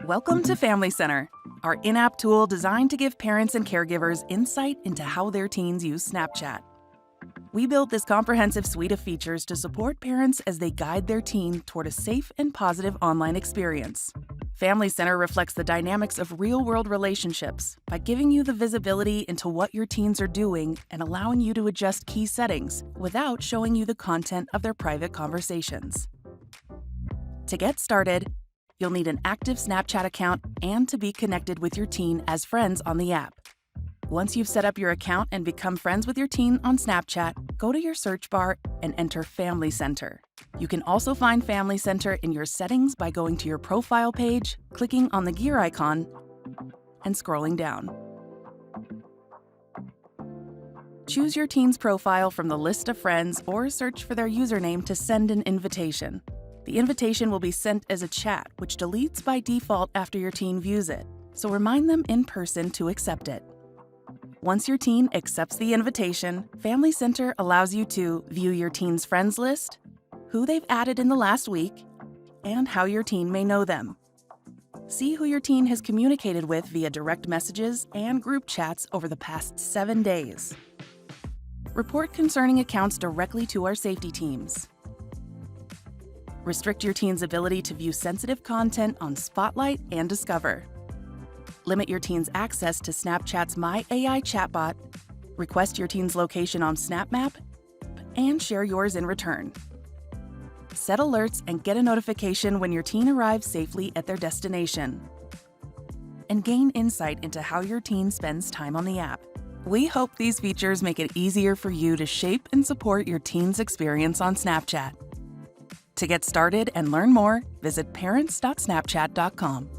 Welcome to Family Center, our in-app tool designed to give parents and caregivers insight into how their teens use Snapchat. We built this comprehensive suite of features to support parents as they guide their teen toward a safe and positive online experience. Family Center reflects the dynamics of real-world relationships by giving you the visibility into what your teens are doing and allowing you to adjust key settings without showing you the content of their private conversations. To get started, you'll need an active Snapchat account and to be connected with your teen as friends on the app. Once you've set up your account and become friends with your teen on Snapchat, go to your search bar and enter Family Center. You can also find Family Center in your settings by going to your profile page, clicking on the gear icon, and scrolling down. Choose your teen's profile from the list of friends or search for their username to send an invitation. The invitation will be sent as a chat, which deletes by default after your teen views it, so remind them in person to accept it. Once your teen accepts the invitation, Family Center allows you to view your teen's friends list, who they've added in the last week, and how your teen may know them. See who your teen has communicated with via direct messages and group chats over the past 7 days. Report concerning accounts directly to our safety teams. Restrict your teen's ability to view sensitive content on Spotlight and Discover. Limit your teen's access to Snapchat's My AI chatbot, request your teen's location on SnapMap, and share yours in return. Set alerts and get a notification when your teen arrives safely at their destination. And gain insight into how your teen spends time on the app. We hope these features make it easier for you to shape and support your teen's experience on Snapchat. To get started and learn more, visit parents.snapchat.com.